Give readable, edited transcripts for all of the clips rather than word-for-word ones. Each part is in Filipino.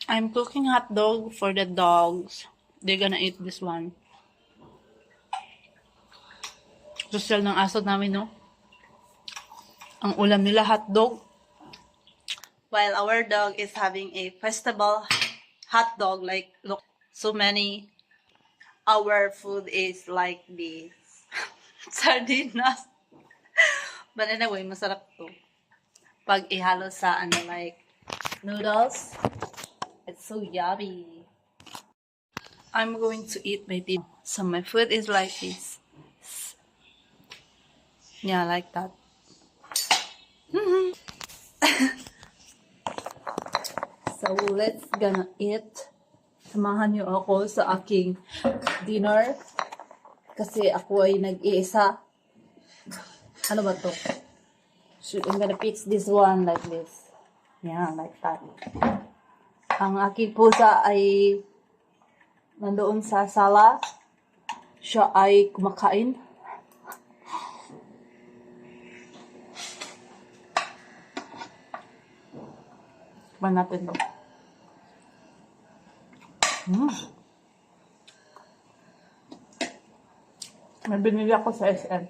I'm cooking hot dog for the dogs. They're gonna eat this one. Social ng aso namin, no? Ang ulam nila, hot dog. While our dog is having a festival hot dog, like, look, so many. Our food is like this. Sardinas. But anyway, masarap to. Pag ihalo sa, like, noodles. It's so yummy. I'm going to eat my tea. So my food is like this. Yeah, like that. So let's gonna eat. Samahan niyo ako sa aking dinner. Kasi ako ay nag-iisa. Ano ba to? I'm gonna fix this one like this. Yeah, like that. Ang aking pusa ay nandoon sa sala. Siya ay kumakain. Ba natin to? May binili ako sa SM.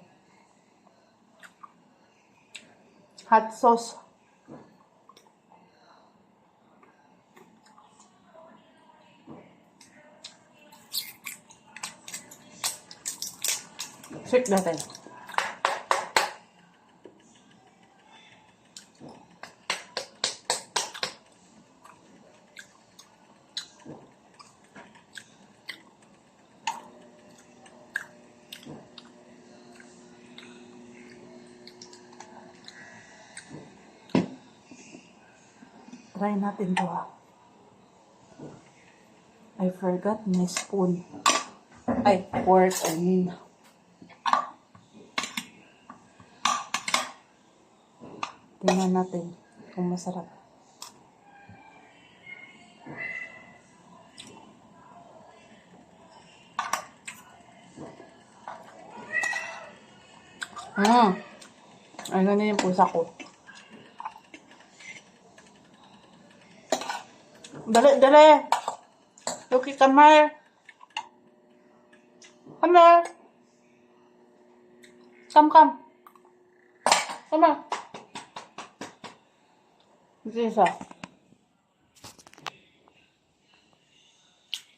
Hot sauce. Shake natin. Try natin to. I forgot my spoon. Ay, fork, I mean. Tingnan natin kung masarap. Ay, ganun yung pusa ko. Dali, dali! Yuki, come here! Come here! Come, come! Come here! This is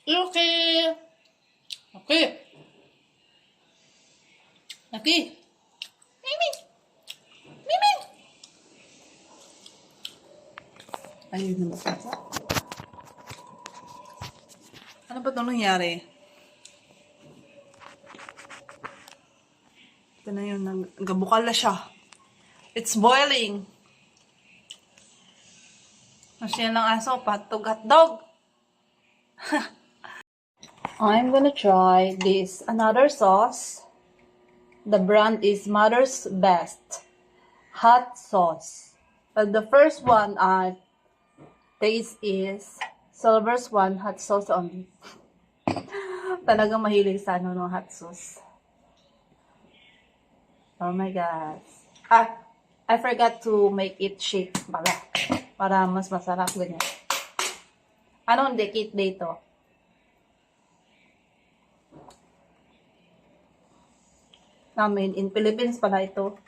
Yuki! Okay! Yuki! Mimi! Mimi! Ayun na masasa. Ano ba ito nangyari? Ito na yun, nagabukal na siya. It's boiling. Masya ng aso, patog at dog. I'm gonna try this another sauce. The brand is Mother's Best hot sauce. But the first one taste is Silver's one hot sauce only. Talagang mahilig sa no hot sauce. Oh my gosh. I forgot to make it shake para mas masarap ganyan. Anong dekit dito? Namin in Philippines pala ito.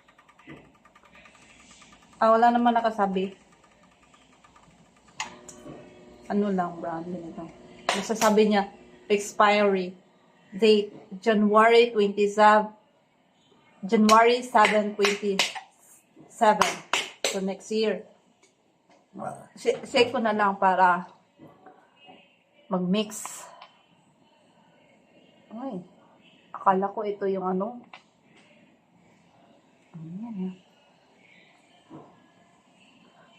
Wala naman nakasabi. Ano lang brand nito. Masasabi niya expiry date January 7, 2027. So next year. Shake ko na lang para mag-mix. Ay, akala ko ito yung ano. Ayan.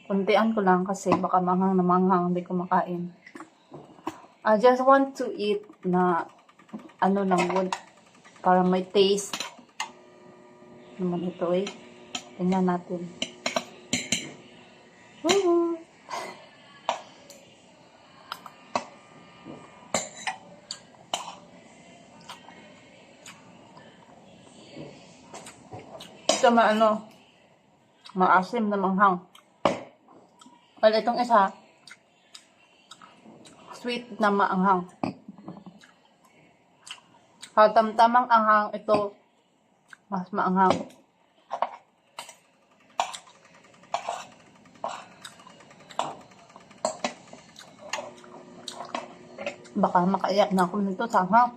Kuntian ko lang kasi baka manghang na manghang hindi ko makain. I just want to eat na ano lang wood para may taste naman ito eh. Tingnan natin. Woo! Ito maasim na manghang. Well, itong isa sweet na maanghang. Katamtamang anghang ito, mas maanghang. Baka makaiyak na ako nito sa anghang.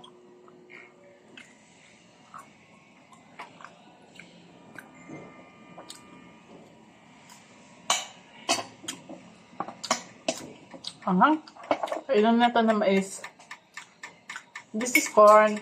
Anghang. Kailan na ito na mais. This is corn.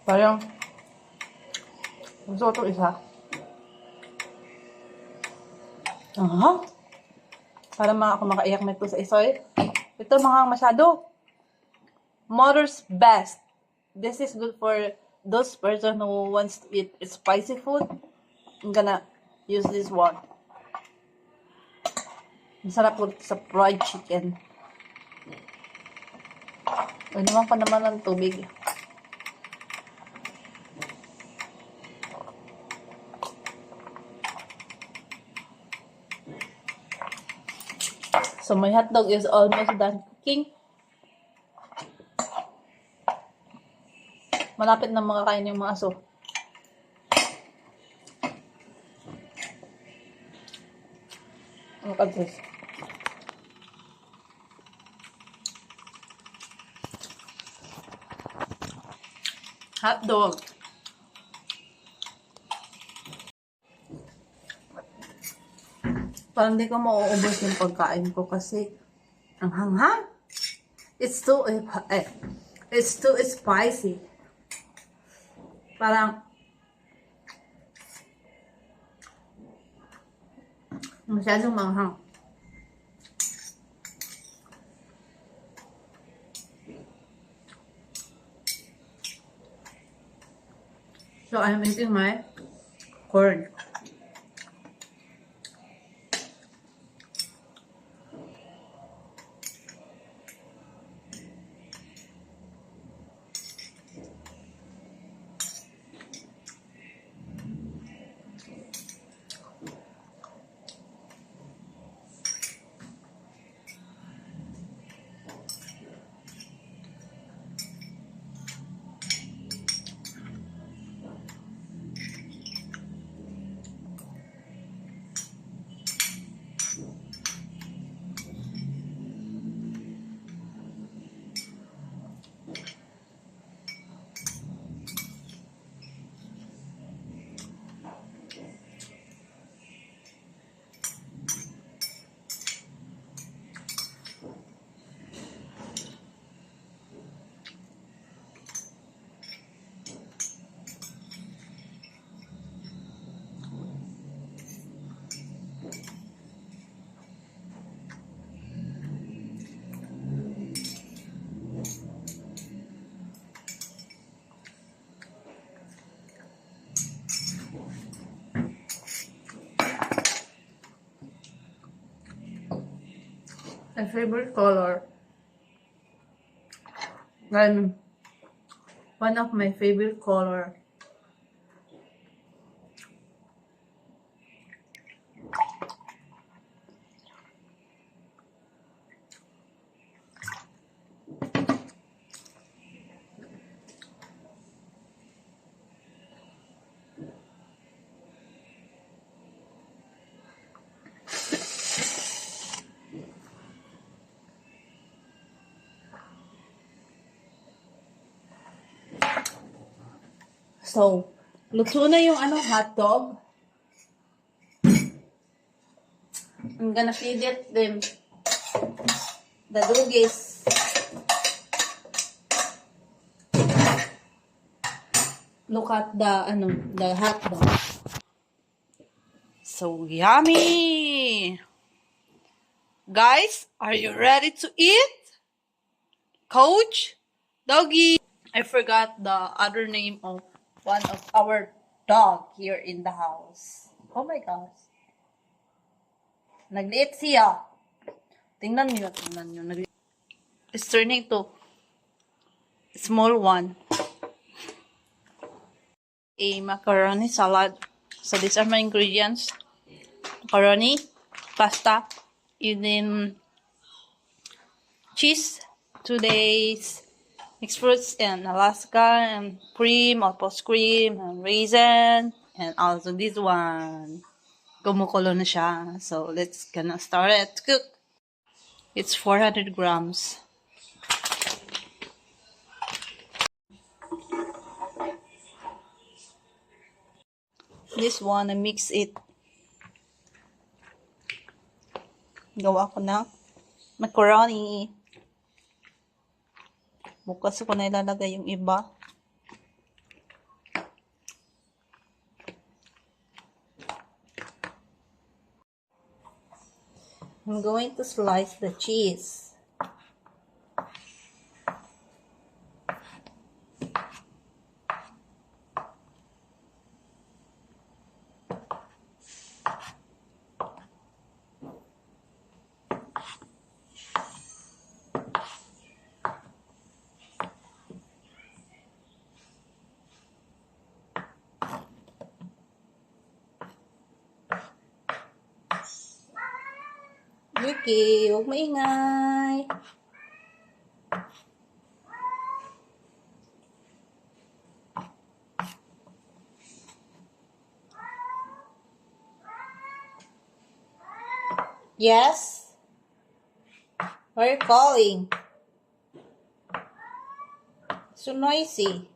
Parang gusto ko ito isa. Aha. Parang ako makaiyak na ito sa isoy. Ito mga masyado. Mother's best. This is good for those person who wants to eat spicy food. I'm gonna use this one. Masarap po sa fried chicken. Inuman pa naman ng tubig. So my hotdog is almost done cooking. Malapit na makakain yung mga aso. Look at this. Hotdog. Parang hindi ko mauubos yung pagkain ko kasi ang hanghang. It's too spicy. Parang masyadong manghang. So I'm eating my corn. My favorite color. And one of my favorite color. So, luto na yung hotdog. I'm gonna feed it them the doggies. Look at the hotdog. So yummy! Guys, are you ready to eat? Coach? Doggy? I forgot the other name of one of our dog here in the house. Oh my gosh. Nagliit siya. Tingnan nyo. It's turning to small one. A macaroni salad. So these are my ingredients. Macaroni, pasta, and then cheese, 2 days, mixed fruits and Alaska, and cream, all-purpose cream, and raisin, and also this one. Kumukulo na siya. So let's gonna start it to cook. It's 400 grams. This one, I mix it. Gawa ko ng macaroni. Bukas ko na ilalagay yung iba. I'm going to slice the cheese. Yuki, huwag maingay. Yes? Why are you calling? So noisy.